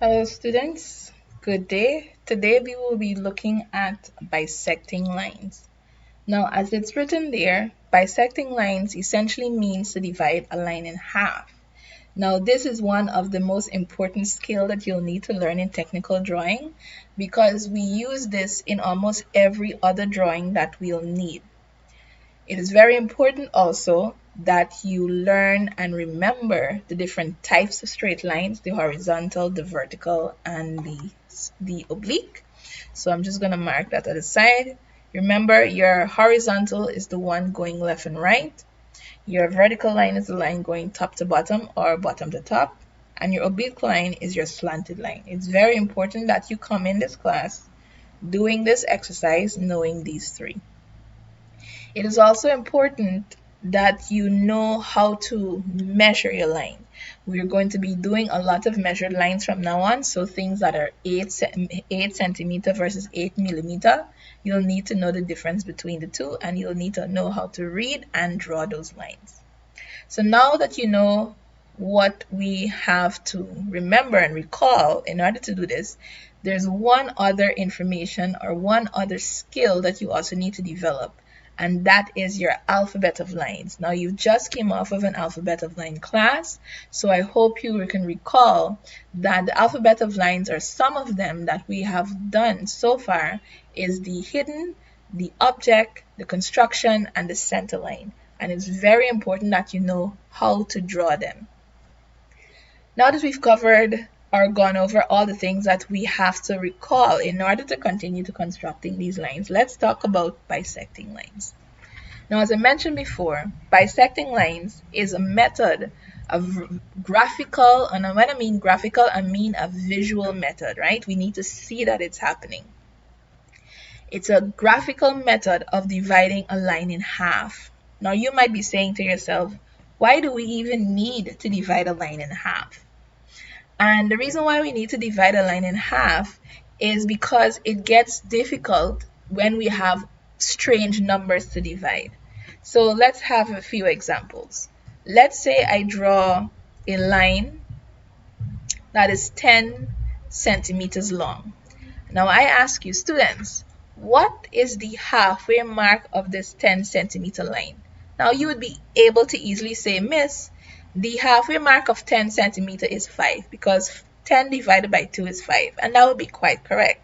Hello students, good day. Today we will be looking at bisecting lines. Now as it's written there, bisecting lines essentially means to divide a line in half. Now this is one of the most important skills that you'll need to learn in technical drawing because we use this in almost every other drawing that we'll need. It is very important also that you learn and remember the different types of straight lines, the horizontal, the vertical, and the oblique. So I'm just going to mark that at the side. Remember, your horizontal is the one going left and right. Your vertical line is the line going top to bottom or bottom to top. And your oblique line is your slanted line. It's very important that you come in this class doing this exercise knowing these three. It is also important that you know how to measure your line. We're going to be doing a lot of measured lines from now on, so things that are 8 centimeter versus 8 millimeter, you'll need to know the difference between the two, and you'll need to know how to read and draw those lines. So now that you know what we have to remember and recall in order to do this, there's one other information or one other skill that you also need to develop, and that is your alphabet of lines. Now you just came off of an alphabet of line class, so I hope you can recall that the alphabet of lines, or some of them that we have done so far, is the hidden, the object, the construction, and the center line. And it's very important that you know how to draw them. Now that we've covered or gone over all the things that we have to recall in order to continue to constructing these lines, let's talk about bisecting lines. Now, as I mentioned before, bisecting lines is a method of graphical, and when I mean graphical, I mean a visual method, right? We need to see that it's happening. It's a graphical method of dividing a line in half. Now, you might be saying to yourself, why do we even need to divide a line in half? And the reason why we need to divide a line in half is because it gets difficult when we have strange numbers to divide. So let's have a few examples. Let's say I draw a line that is 10 centimeters long. Now I ask you, students, what is the halfway mark of this 10 centimeter line? Now you would be able to easily say, Miss, the halfway mark of 10 centimeter is 5, because 10 divided by 2 is 5, and that would be quite correct.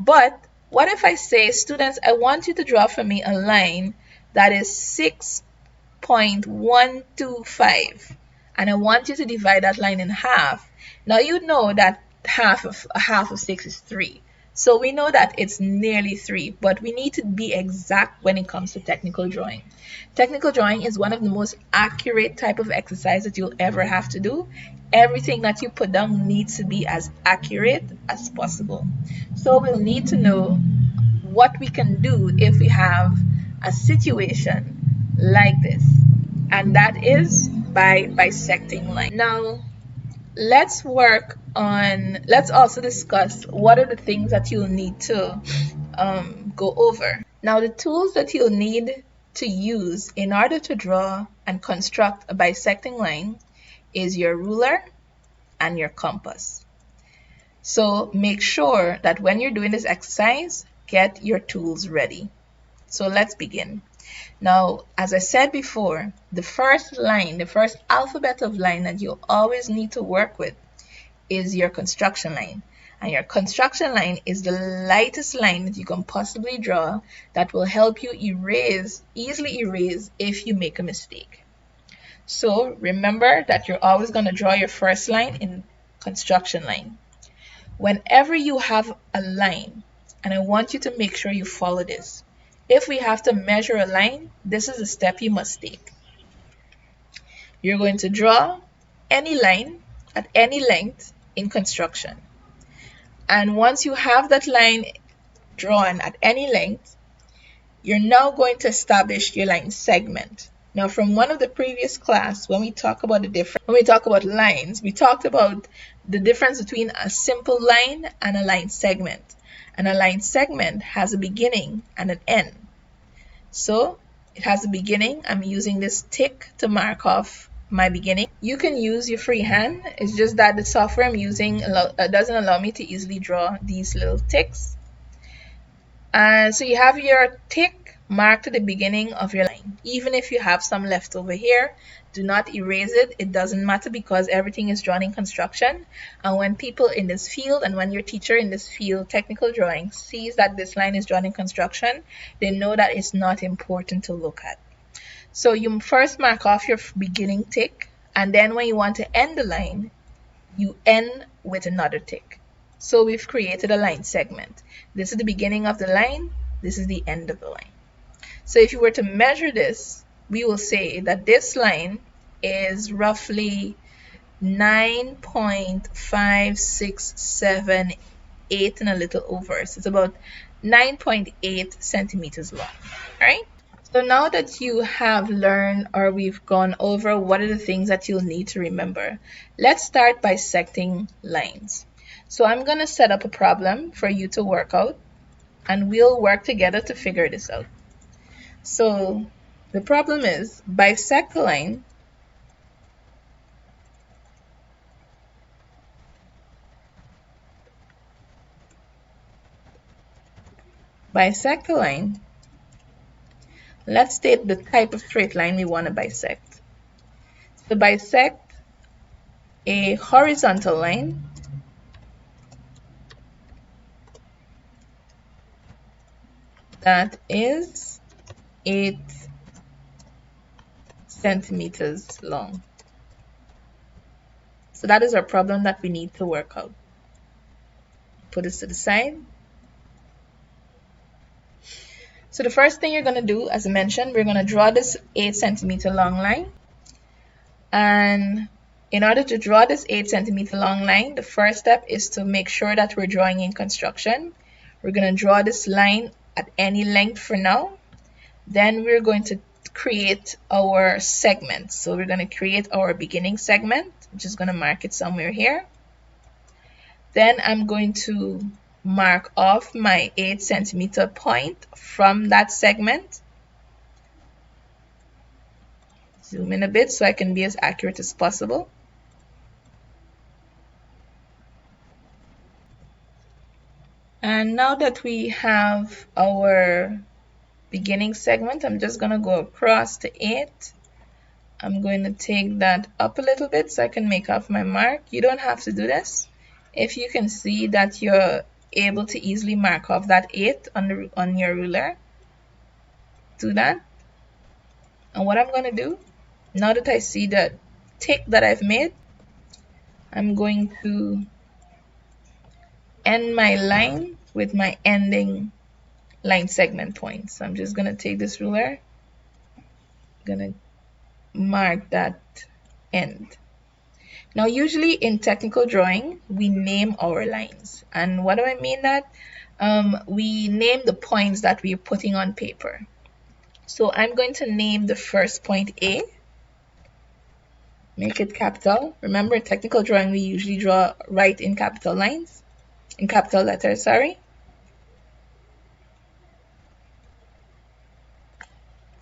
But what if I say, students, I want you to draw for me a line that is 6.125, and I want you to divide that line in half. Now you know that half of 6 is 3. So we know that it's nearly 3, but we need to be exact when it comes to technical drawing. Technical drawing is one of the most accurate type of exercise that you'll ever have to do. Everything that you put down needs to be as accurate as possible. So we'll need to know what we can do if we have a situation like this, and that is by bisecting lines. Now, let's also discuss what are the things that you'll need to go over. Now, the tools that you'll need to use in order to draw and construct a bisecting line is your ruler and your compass. So make sure that when you're doing this exercise, get your tools ready. So let's begin. Now, as I said before, the first alphabet of line that you always need to work with is your construction line. And your construction line is the lightest line that you can possibly draw that will help you easily erase if you make a mistake. So remember that you're always going to draw your first line in construction line. Whenever you have a line, and I want you to make sure you follow this. If we have to measure a line, this is a step you must take. You're going to draw any line at any length in construction. And once you have that line drawn at any length, you're now going to establish your line segment. Now, from one of the previous class, when we talk about lines, we talked about the difference between a simple line and a line segment. And a line segment has a beginning and an end. So it has a beginning. I'm using this tick to mark off my beginning. You can use your freehand. It's just that the software I'm using doesn't allow me to easily draw these little ticks. And so you have your tick marked at the beginning of your line. Even if you have some left over here, do not erase it. It doesn't matter because everything is drawn in construction. And when people in this field and when your teacher in this field, technical drawing, sees that this line is drawn in construction, they know that it's not important to look at. So you first mark off your beginning tick, and then when you want to end the line, you end with another tick. So we've created a line segment. This is the beginning of the line. This is the end of the line. So if you were to measure this, we will say that this line is roughly 9.5678 and a little over. So it's about 9.8 centimeters long. All right. So now that you have learned or we've gone over what are the things that you'll need to remember, let's start bisecting lines. So I'm going to set up a problem for you to work out, and we'll work together to figure this out. So the problem is bisect a line Let's state the type of straight line we want to bisect. So bisect a horizontal line that is 8 centimeters long. So that is our problem that we need to work out. Put this to the side. So the first thing you're going to do, as I mentioned, we're going to draw this 8 centimeter long line. And in order to draw this 8 centimeter long line, the first step is to make sure that we're drawing in construction. We're going to draw this line at any length for now. Then we're going to create our segment. So we're going to create our beginning segment. I'm just going to mark it somewhere here. Then I'm going to mark off my 8 centimeter point from that segment. Zoom in a bit so I can be as accurate as possible. And now that we have our beginning segment, I'm just going to go across to 8. I'm going to take that up a little bit so I can make off my mark. You don't have to do this. If you can see that you're able to easily mark off that 8 on your ruler, do that. And what I'm going to do, now that I see the tick that I've made, I'm going to end my line with my ending line segment point. So I'm just going to take this ruler, going to mark that end. Now, usually in technical drawing, we name our lines. And what do I mean that? We name the points that we're putting on paper. So I'm going to name the first point A. Make it capital. Remember, in technical drawing, we usually write in capital lines, in capital letters, sorry.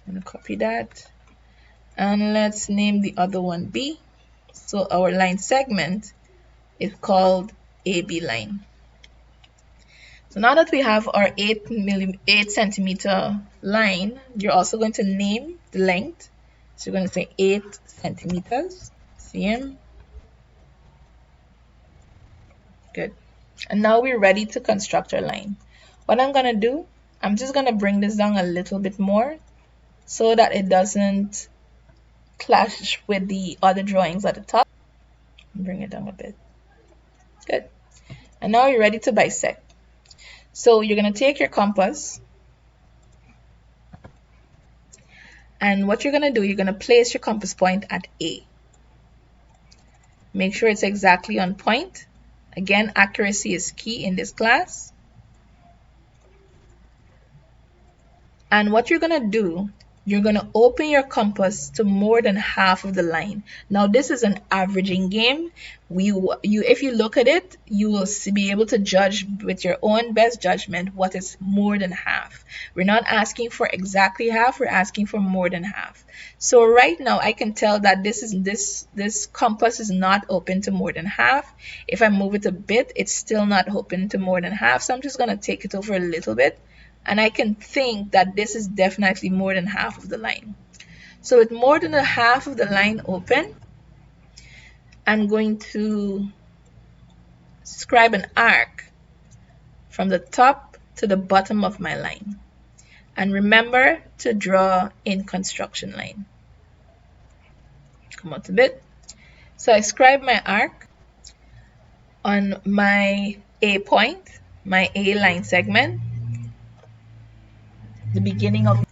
I'm going to copy that. And let's name the other one B. So our line segment is called AB line. So now that we have our 8 centimeter line, you're also going to name the length. So you're going to say 8 centimeters. CM. Good. And now we're ready to construct our line. What I'm going to do, I'm just going to bring this down a little bit more so that it doesn't clash with the other drawings at the top. Bring it down a bit. Good. And now you're ready to bisect. So you're going to take your compass, and what you're going to do, you're going to place your compass point at A. Make sure it's exactly on point. Again, accuracy is key in this class. And what you're going to do you're going to open your compass to more than half of the line. Now this is an averaging game. If you look at it, you will be able to judge with your own best judgment what is more than half. We're not asking for exactly half, we're asking for more than half. So right now I can tell that this compass is not open to more than half. If I move it a bit, it's still not open to more than half. So I'm just going to take it over a little bit, and I can think that this is definitely more than half of the line. So with more than a half of the line open, I'm going to scribe an arc from the top to the bottom of my line. And remember to draw in construction line. Come out a bit. So I scribe my arc on my A point, my A line segment, the beginning of.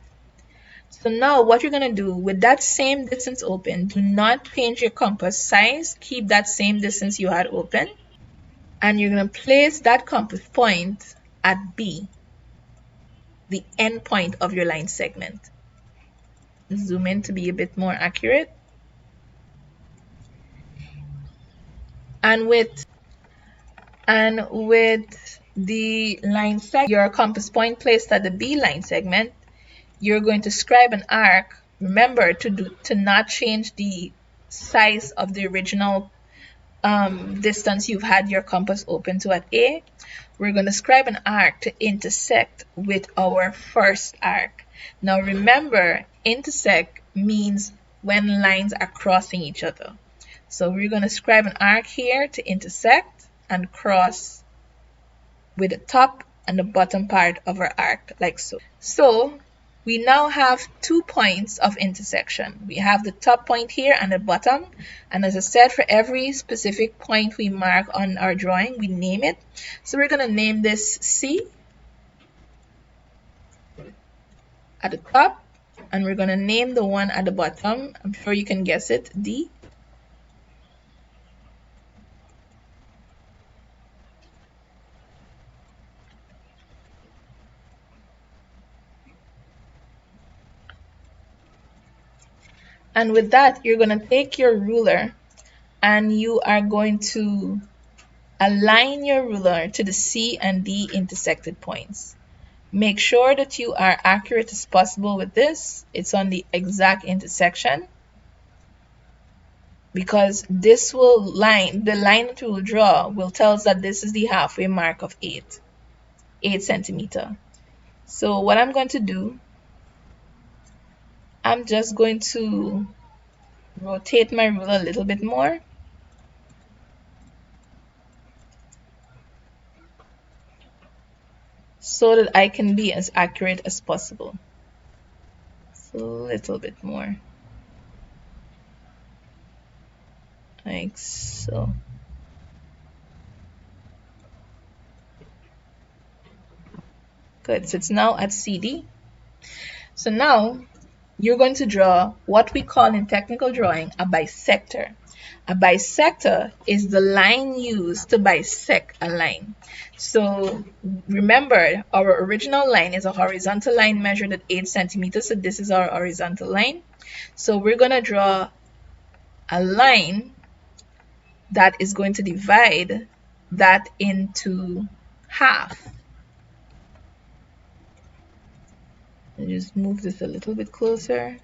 So now what you're going to do with that same distance open, do not change your compass size, keep that same distance you had open, and you're going to place that compass point at B, the end point of your line segment. Zoom in to be a bit more accurate. And with the line segment, your compass point placed at the B line segment, you're going to scribe an arc. Remember to not change the size of the original distance you've had your compass open to at A. We're going to scribe an arc to intersect with our first arc. Now remember, intersect means when lines are crossing each other. So we're going to scribe an arc here to intersect and cross with the top and the bottom part of our arc, like so. So we now have 2 points of intersection. We have the top point here and the bottom. And as I said, for every specific point we mark on our drawing, we name it. So we're going to name this C at the top. And we're going to name the one at the bottom, I'm sure you can guess it, D. And with that, you're going to take your ruler and you are going to align your ruler to the C and D intersected points. Make sure that you are accurate as possible with this. It's on the exact intersection, because this will the line that we will draw will tell us that this is the halfway mark of 8 centimeter. So what I'm going to do, I'm just going to rotate my ruler a little bit more. So that I can be as accurate as possible. So a little bit more. Like so. Good, so it's now at CD. So now you're going to draw what we call in technical drawing a bisector. A bisector is the line used to bisect a line. So remember, our original line is a horizontal line measured at 8 centimeters. So this is our horizontal line. So we're going to draw a line that is going to divide that into half. I'll just move this a little bit closer.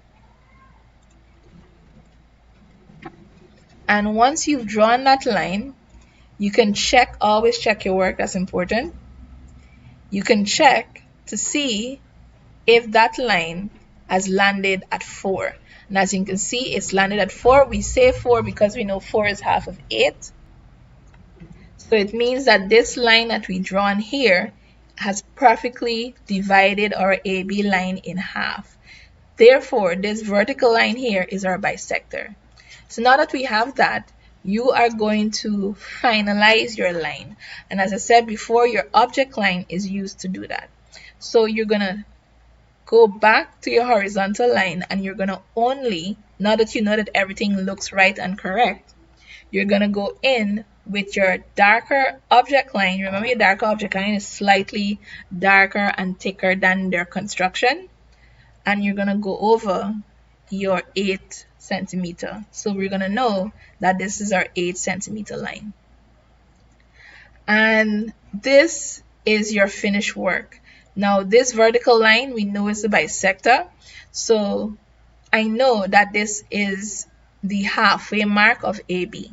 And once you've drawn that line, you can check, always check your work, that's important. You can check to see if that line has landed at 4. And as you can see, it's landed at 4. We say 4 because we know 4 is half of 8. So it means that this line that we drawn here has perfectly divided our AB line in half. Therefore, this vertical line here is our bisector. So now that we have that, you are going to finalize your line. And as I said before, your object line is used to do that. So you're going to go back to your horizontal line and you're going to only, now that you know that everything looks right and correct, you're going to go in with your darker object line. Remember, your darker object line is slightly darker and thicker than their construction. and you're going to go over your 8 centimeter. So we're going to know that this is our 8 centimeter line. And this is your finished work. Now, this vertical line we know is the bisector. So I know that this is the halfway mark of AB.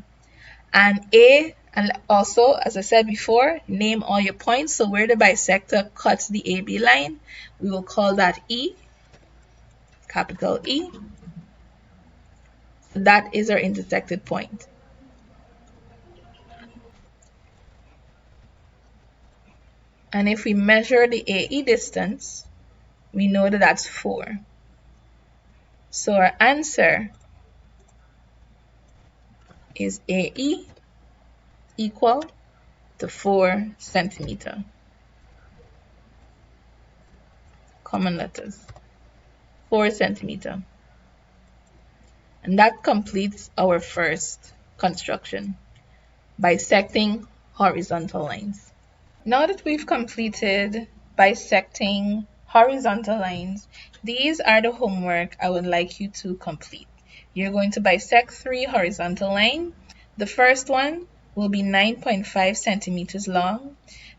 And A, and also, as I said before, name all your points. So where the bisector cuts the AB line, we will call that E, capital E. That is our intersected point. And if we measure the AE distance, we know that that's 4. So our answer is AE equal to 4 centimeter. Common letters. 4 centimeter. And that completes our first construction, bisecting horizontal lines. Now that we've completed bisecting horizontal lines, these are the homework I would like you to complete. You're going to bisect 3 horizontal lines. The first one will be 9.5 centimeters long.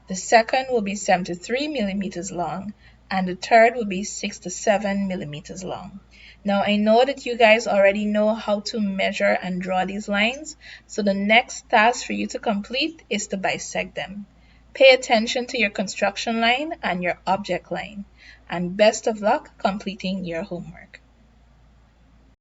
The second will be 73 millimeters long. And the third will be 6 to 7 millimeters long. Now I know that you guys already know how to measure and draw these lines, so the next task for you to complete is to bisect them. Pay attention to your construction line and your object line, and best of luck completing your homework.